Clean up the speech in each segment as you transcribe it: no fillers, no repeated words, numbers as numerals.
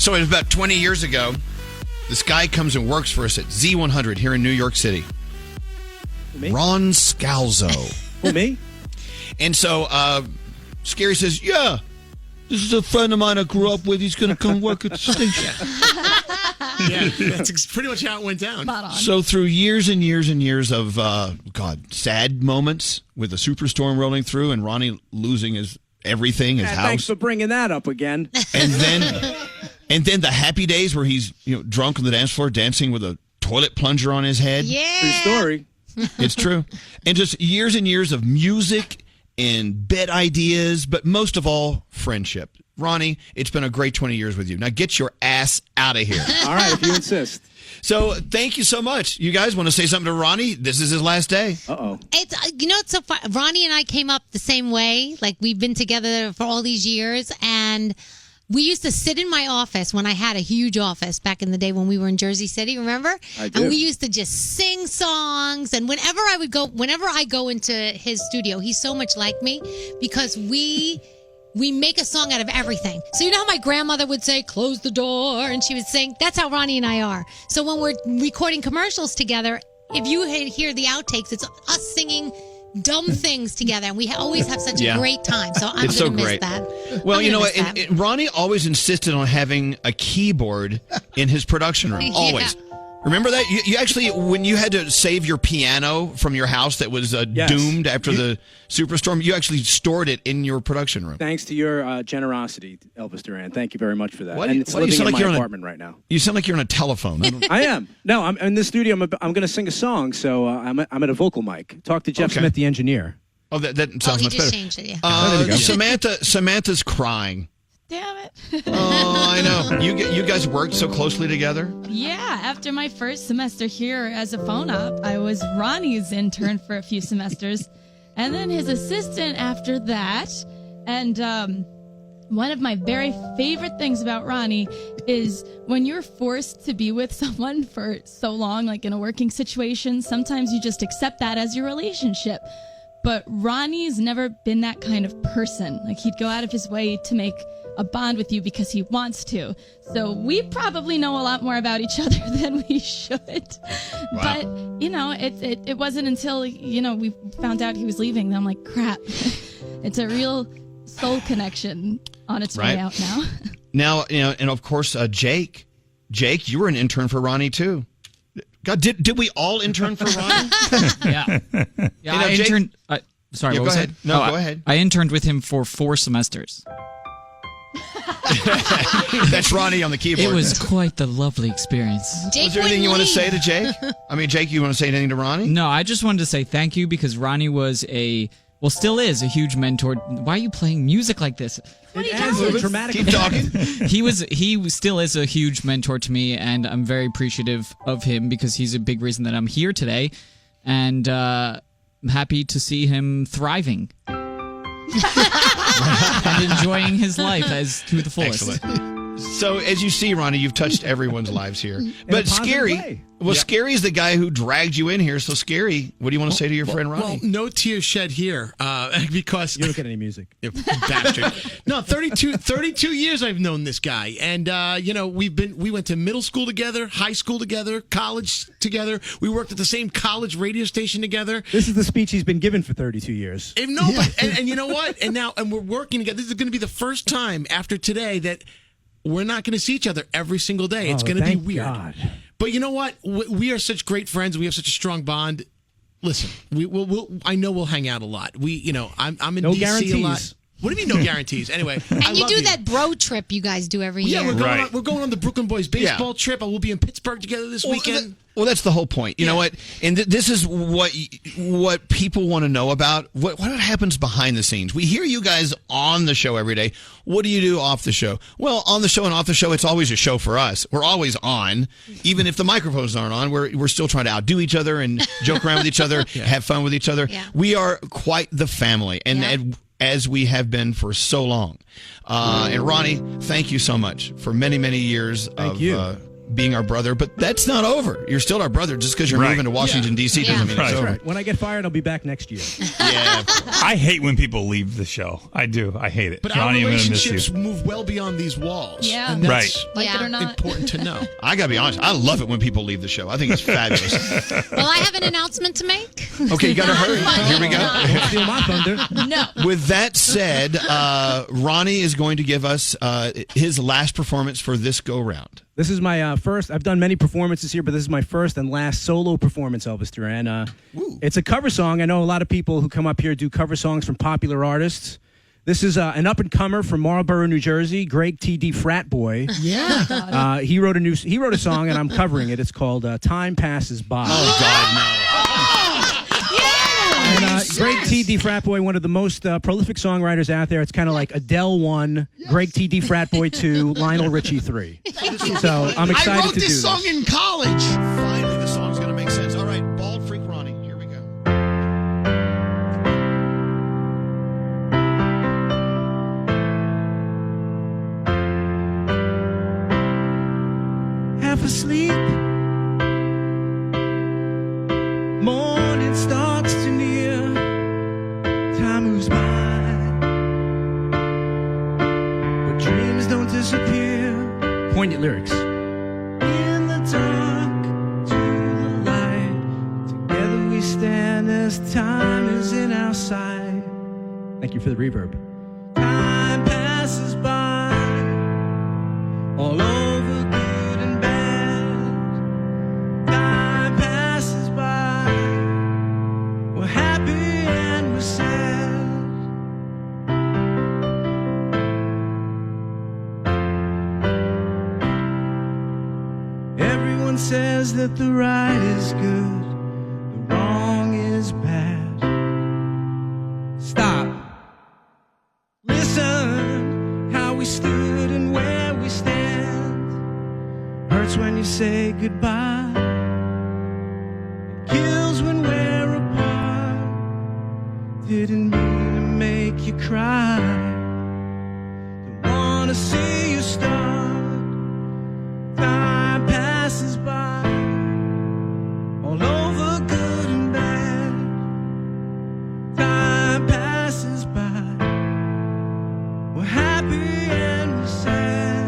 So it was about 20 years ago. This guy comes and works for us at Z100 here in New York City. Me? Ron Scalzo. Who, me? And so Scary says, yeah, this is a friend of mine I grew up with. He's going to come work at the station. Yeah, that's pretty much how it went down. So through years and years and years of, sad moments with the superstorm rolling through and Ronnie losing his everything, his house. Thanks for bringing that up again. And then the happy days where he's drunk on the dance floor dancing with a toilet plunger on his head. Yeah. True story. It's true. And just years and years of music and bed ideas, but most of all, friendship. Ronnie, it's been a great 20 years with you. Now get your ass out of here. All right, if you insist. So thank you so much. You guys want to say something to Ronnie? This is his last day. Uh-oh. It's so fun. Ronnie and I came up the same way. Like, we've been together for all these years, and we used to sit in my office when I had a huge office back in the day when we were in Jersey City, remember? I do. And we used to just sing songs. And whenever I go into his studio, he's so much like me because we make a song out of everything. So you know how my grandmother would say, close the door, and she would sing? That's how Ronnie and I are. So when we're recording commercials together, if you hear the outtakes, it's us singing dumb things together, and we always have such a great time. So I'm going to miss that. Well, you know what? And Ronnie always insisted on having a keyboard in his production room. Always. Yeah. Remember that? You actually, when you had to save your piano from your house that was doomed after the superstorm, you actually stored it in your production room. Thanks to your generosity, Elvis Duran. Thank you very much for that. What? And it's What? You living sound in like my you're apartment right now. You sound like you're on a telephone. I am. No, I'm in the studio. I'm going to sing a song, so I'm at a vocal mic. Talk to Jeff Smith, the engineer. Oh, that sounds much better. Changed it, yeah. Samantha's crying. Damn it. Oh, I know. You guys worked so closely together? Yeah, after my first semester here as a phone op, I was Ronnie's intern for a few semesters, and then his assistant after that. And one of my very favorite things about Ronnie is when you're forced to be with someone for so long, like in a working situation, sometimes you just accept that as your relationship. But Ronnie's never been that kind of person. Like, he'd go out of his way to make a bond with you because he wants to. So we probably know a lot more about each other than we should. Wow. But, it wasn't until, we found out he was leaving that I'm like, crap. It's a real soul connection on its way out now. Now, and of course, Jake, you were an intern for Ronnie too. God, did we all intern for Ronnie? Yeah. I interned. Sorry, what was ahead. it? No, go ahead. I interned with him for 4 semesters. That's Ronnie on the keyboard. It was quite the lovely experience. Was there anything you want to say to Jake? I mean, Jake, you want to say anything to Ronnie? No, I just wanted to say thank you because Ronnie was still is a huge mentor. Why are you playing music like this? Keep talking. He still is a huge mentor to me, and I'm very appreciative of him because he's a big reason that I'm here today, and I'm happy to see him thriving and enjoying his life as to the fullest. Excellent. So, as you see, Ronnie, you've touched everyone's lives here. But Scary, Scary is the guy who dragged you in here. So, Scary, what do you want to say to your friend Ronnie? Well, no tears shed here because... You don't get any music. Bastard. No, 32 years I've known this guy. And, we went to middle school together, high school together, college together. We worked at the same college radio station together. This is the speech he's been given for 32 years. And you know what? And we're working together. This is going to be the first time after today that we're not going to see each other every single day. It's going to be weird. God. But you know what? We are such great friends. We have such a strong bond. Listen, I know we'll hang out a lot. I'm in No DC guarantees. a lot. What do you mean no guarantees? Anyway, and you do that bro trip you guys do every year. Yeah, we're going on the Brooklyn Boys baseball trip. We'll be in Pittsburgh together this weekend. Well, that's the whole point. You know what? And this is what people want to know about. What happens behind the scenes? We hear you guys on the show every day. What do you do off the show? Well, on the show and off the show, it's always a show for us. We're always on. Even if the microphones aren't on, we're still trying to outdo each other and joke around with each other, have fun with each other. Yeah. We are quite the family. And as we have been for so long. And Ronnie, thank you so much for many, many years being our brother, but that's not over. You're still our brother. Just because you're moving to Washington, D.C. doesn't mean it's over. Right. When I get fired, I'll be back next year. Yeah. I hate when people leave the show. I do. I hate it. But Ronnie, our I'm gonna miss relationships you. move well beyond these walls. Yeah. And that's Like it or not. important to know. I got to be honest. I love it when people leave the show. I think it's fabulous. Well, I have an announcement to make. Okay, you got to hurry. Here we go. Don't steal my thunder. No. With that said, Ronnie is going to give us his last performance for this go-round. This is my first. I've done many performances here, but this is my first and last solo performance, Elvis Duran. It's a cover song. I know a lot of people who come up here do cover songs from popular artists. This is an up-and-comer from Marlborough, New Jersey, Greg T.D. Frat Boy. Yeah. He wrote a song, and I'm covering it. It's called "Time Passes By." Oh, God, no. And Greg T.D. Frat Boy, one of the most prolific songwriters out there. It's kind of like Adele 1, Greg T.D. Frat Boy 2, Lionel Richie 3. So I'm excited I wrote to do this song in college. Finally, the song's going to make sense. All right, Bald Freak Ronnie, here we go. Half asleep, morning starts to near, time moves by, but dreams don't disappear. Poignant lyrics. In the dark to the light, together we stand as time is in our sight. Thank you for the reverb. Time passes by, all over good and bad. Time passes by, we're happy and we're sad. Everyone says that the right is good, the wrong is bad. Stop. Listen, how we stood and where we stand. Hurts when you say goodbye, kills when we're apart. Didn't mean to make you cry, don't wanna see you start. Time passes by, all over good and bad. Time passes by, we're happy and we're sad.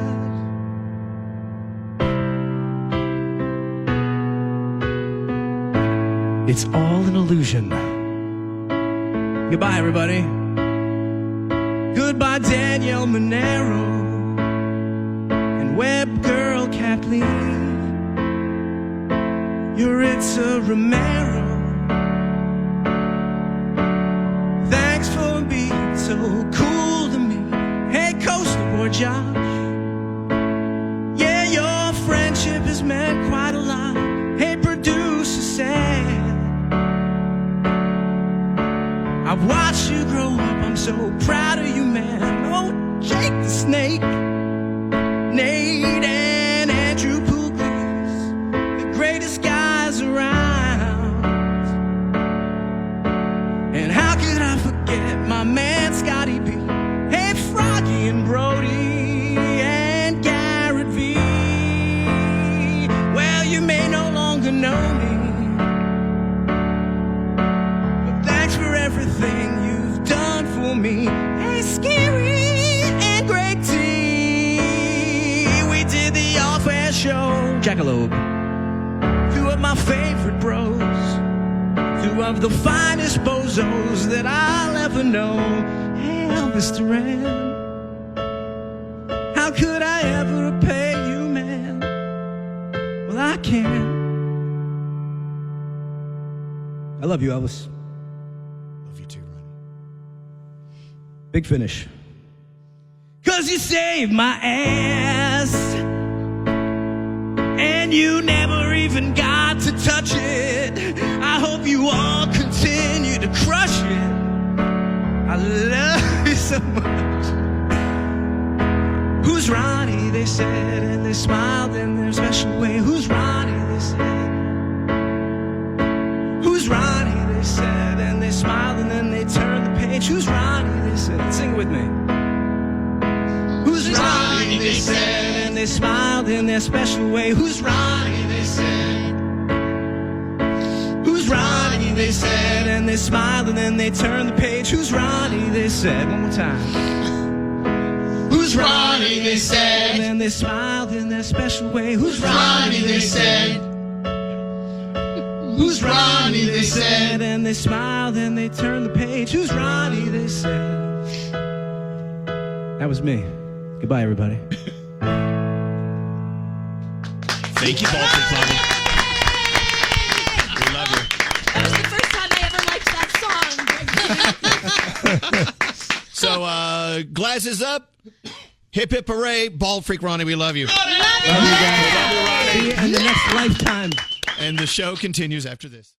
It's all an illusion. Goodbye, everybody. Goodbye, Danielle Monero and web girl Kathleen. Yuritsa Romero. Thanks for being so cool to me. Hey, Coaster Boy Josh. Yeah, your friendship has meant quite a lot. Hey, producer Sam. I've watched you grow up, I'm so proud of you, man. Oh, Jake the Snake, Nate and Andrew Pugliese, the greatest guys around. And how could I forget my man Scotty B? Hey, Froggy and Brody and Garrett V. Well, you may no longer know me, for everything you've done for me. Hey, Scary and Greg T. We did the off-air show. Jackalope. Two of my favorite bros. Two of the finest bozos that I'll ever know. Hey, Elvis Duran. How could I ever repay you, man? Well, I can't. I love you, Elvis. Big finish. 'Cause you saved my ass, and you never even got to touch it. I hope you all continue to crush it. I love you so much. Who's Ronnie, they said, and they smiled in their special way. Who's Ronnie, they said. Who's Ronnie, they said, and they smiled and then they turned the page. Who's Ronnie, they said. Sing it with me. Who's Ronnie, Ronnie, they said, and they smiled in their special way. Who's Ronnie, they said. Who's Ronnie, they said, and they smiled and then they turned the page. Who's Ronnie, they said. One more time. Who's Ronnie, they said, and they smiled in their special way. Who's Ronnie, they said. Who's Ronnie, they said, and they smiled and they turned the page. Who's Ronnie, they said. That was me. Goodbye, everybody. Thank you, Bald Freak Ronnie. We love you. That was the first time I ever liked that song. So, glasses up. Hip hip hooray. Bald Freak Ronnie, we love you. Love you guys. See you in the next lifetime. And the show continues after this.